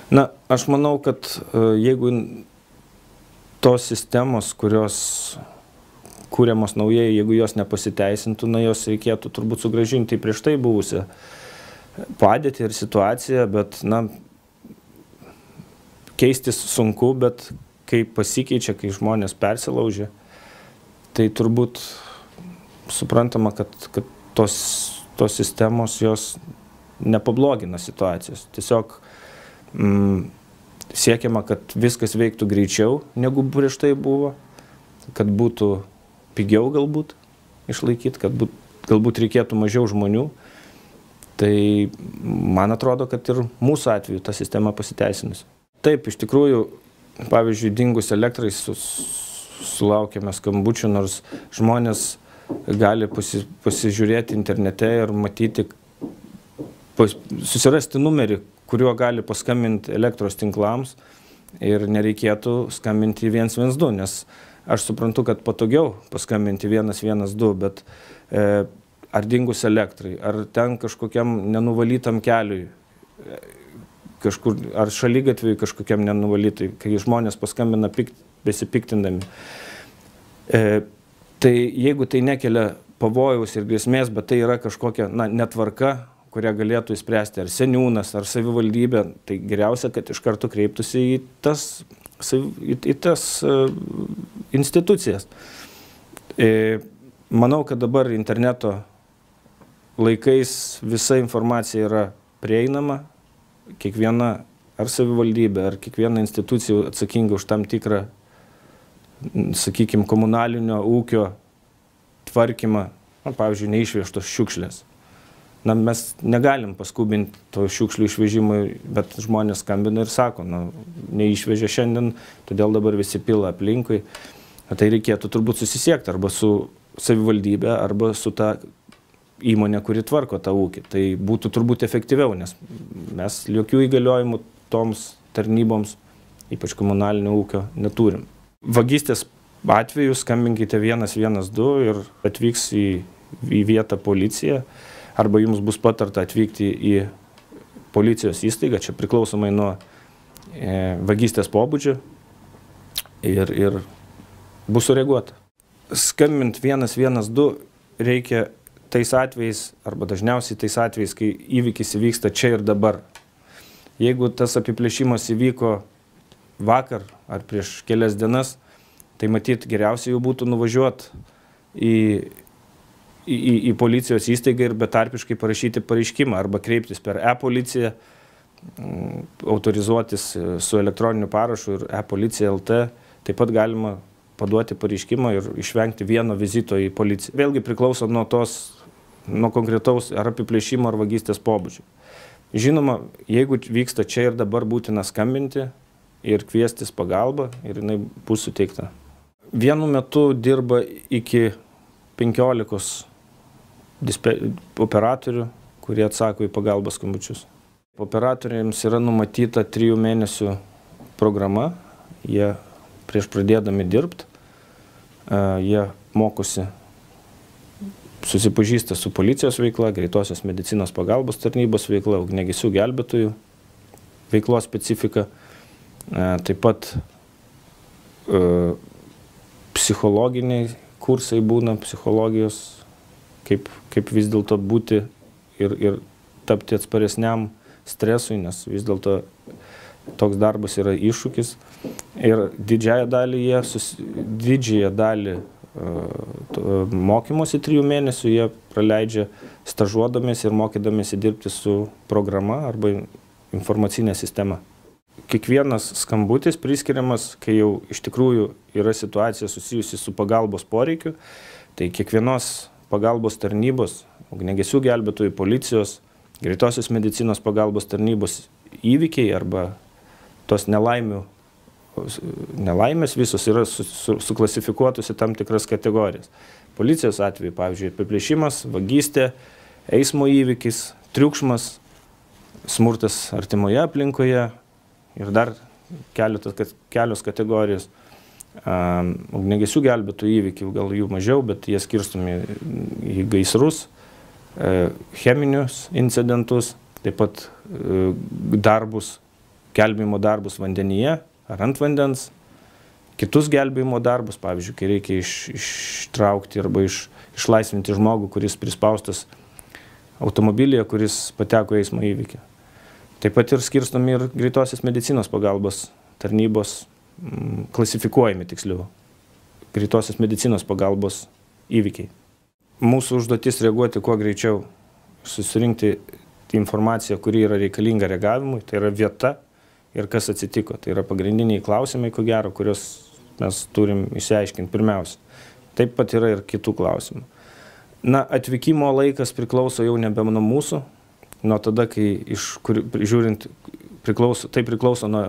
Na, aš manau, kad jeigu tos sistemos, kurios kūriamos naujai, jeigu jos nepasiteisintų, na, jos reikėtų turbūt sugrąžinti į prieš tai buvusią padėtį ir situaciją, bet, na, keistis sunku, bet kai pasikeičia, kai žmonės persilaužia, tai turbūt suprantama, kad tos sistemos jos nepablogina situacijos. Tiesiog siekiama, kad viskas veiktų greičiau, negu prieš tai buvo, kad būtų pigiau galbūt išlaikyti, kad galbūt reikėtų mažiau žmonių. Tai man atrodo, kad ir mūsų atveju ta sistema pasiteisinusi. Taip, iš tikrųjų, pavyzdžiui, dingus elektrai sulaukėme skambučių, nors žmonės gali pasižiūrėti internete ir matyti, susirasti numerį, kuriuo gali paskambinti elektros tinklams ir nereikėtų skambinti 112, nes aš suprantu, kad patogiau paskambinti 112, bet ar dingus elektrai, ar ten kažkokiam nenuvalytam keliui, kažkur, ar šaligatviui kažkokiam nenuvalytai, kai žmonės paskambina besipiktindami. Tai jeigu tai nekelia pavojaus ir grėsmės, bet tai yra kažkokia netvarka, kurią galėtų įspręsti ar seniūnas, ar savivaldybė, tai geriausia, kad iš karto kreiptųsi į tas institucijas. Manau, kad dabar interneto laikais visa informacija yra prieinama, kiekviena ar savivaldybė, ar kiekviena institucija atsakinga už tam tikrą, sakykime, komunalinio ūkio tvarkymą, pavyzdžiui, neišvežtos šiukšlės. Na, mes negalim paskubinti to šiukšlių išvežimui, bet žmonės skambina ir sako, neišvežė šiandien, todėl dabar visi pila aplinkui. Tai reikėtų turbūt susisiekti arba su savivaldybė, arba su ta įmonė, kuri tvarko tą ūkį. Tai būtų turbūt efektyviau, nes mes jokių įgaliojimų toms tarnyboms, ypač komunalinio ūkio, neturim. Vagystės atveju skambinkite 112 ir atvyks į vietą policija, arba jums bus patarta atvykti į policijos įstaigą, čia priklausomai nuo vagystės pobūdžio ir bus sureaguota. Skambint 112 reikia tais atvejais, arba dažniausiai tais atvejais, kai įvykis įvyksta čia ir dabar. Jeigu tas apiplėšimas įvyko vakar ar prieš kelias dienas, tai matyt geriausiai jau būtų nuvažiuoti į policijos įstaigą ir betarpiškai parašyti pareiškimą arba kreiptis per e-policiją, autorizuotis su elektroniniu parašu ir e-policija LT. Taip pat galima paduoti pareiškimą ir išvengti vieno vizito į policiją. Vėlgi priklauso nuo konkretaus ar apiplėšimo ar vagystės pobūdžio. Žinoma, jeigu vyksta čia ir dabar, būtina skambinti ir kviestis pagalbą ir jinai bus suteikta. Vienu metu dirba iki 15 operatorių, kurie atsako į pagalbos skambučius. Operatoriams yra numatyta 3 mėnesių programa. Jie prieš pradėdami dirbti, jie mokosi, susipažįsta su policijos veikla, greitosios medicinos pagalbos tarnybos veikla, ugniagesių gelbėtojų veiklos specifika. Taip pat psichologiniai kursai būna, psichologijos, kaip vis dėlto būti ir tapti atsparesniam stresui, nes vis dėlto toks darbas yra iššūkis. Ir didžiąją dalį mokymosi 3 mėnesių jie praleidžia stažuodamiesi ir mokydamiesi dirbti su programa arba informacinė sistema. Kiekvienas skambutis priskiriamas, kai jau iš tikrųjų yra situacija susijusi su pagalbos poreikiu, tai kiekvienos pagalbos tarnybos, ugniagesių gelbėtojų, policijos, greitosios medicinos pagalbos tarnybos įvykiai arba tos nelaimės visos yra suklasifikuotos į tam tikras kategorijas. Policijos atveju, pavyzdžiui, apiplėšimas, vagystė, eismo įvykis, triukšmas, smurtas artimoje aplinkoje ir dar kelios kategorijos. Ugniagesių gelbėtojų įvykių, gal jų mažiau, bet jie skirstomi į gaisrus, cheminius incidentus, taip pat darbus gelbėjimo darbus vandenyje ar ant vandens, kitus gelbėjimo darbus, pavyzdžiui, kai reikia ištraukti arba išlaisvinti žmogų, kuris prispaustas automobilyje, kuris pateko į eismo įvykį. Taip pat ir skirstomi ir greitosios medicinos pagalbos tarnybos, klasifikuojami tiksliau, greitosios medicinos pagalbos įvykiai. Mūsų užduotis reaguoti kuo greičiau, susirinkti informaciją, kuri yra reikalinga reagavimui, tai yra vieta ir kas atsitiko. Tai yra pagrindiniai klausimai, ko gero, kuriuos mes turim išsiaiškinti pirmiausia. Taip pat yra ir kitų klausimų. Na, atvykimo laikas priklauso jau nebe nuo mūsų, nuo tada, kai tai priklauso nuo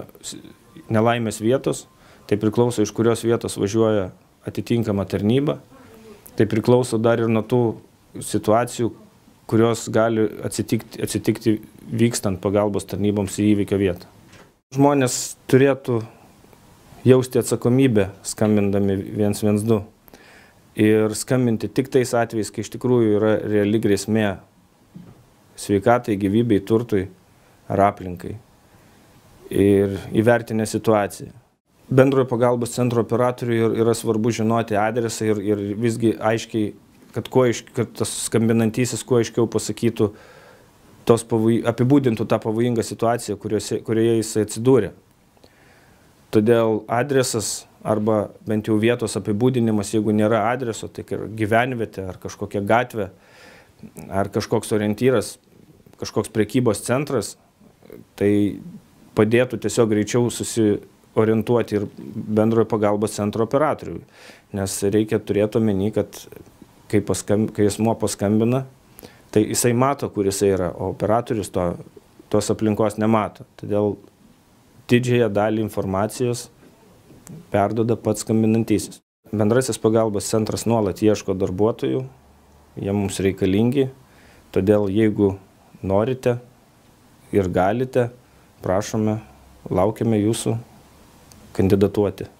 nelaimės vietos, tai priklauso iš kurios vietos važiuoja atitinkama tarnyba, tai priklauso dar ir nuo tų situacijų, kurios gali atsitikti vykstant pagalbos tarnyboms į įvykio vietą. Žmonės turėtų jausti atsakomybę skambindami 112 ir skambinti tik tais atvejais, kai iš tikrųjų yra reali grėsmė sveikatai, gyvybei, turtui ar aplinkai ir įvertinę situaciją. Bendrojo pagalbos centro operatoriui yra svarbu žinoti adresą ir visgi aiškiai, kad tas skambinantysis kuo aiškiau pasakytų, apibūdintų tą pavojingą situaciją, kurioje jis atsidūrė. Todėl adresas arba bent jau vietos apibūdinimas, jeigu nėra adreso, tai gyvenvietė ar kažkokia gatvė, ar kažkoks orientyras, kažkoks prekybos centras, tai padėtų tiesiog greičiau susiorientuoti ir bendrojo pagalbos centro operatoriui. Nes reikia turėti omeny, kad kai asmuo paskambina, tai jisai mato, kur jisai yra, o operatorius tos aplinkos nemato. Todėl didžiąją dalį informacijos perduoda pats skambinantysis. Bendrasis pagalbos centras nuolat ieško darbuotojų, jie mums reikalingi, todėl jeigu norite ir galite, prašome, laukiame jūsų kandidatuoti.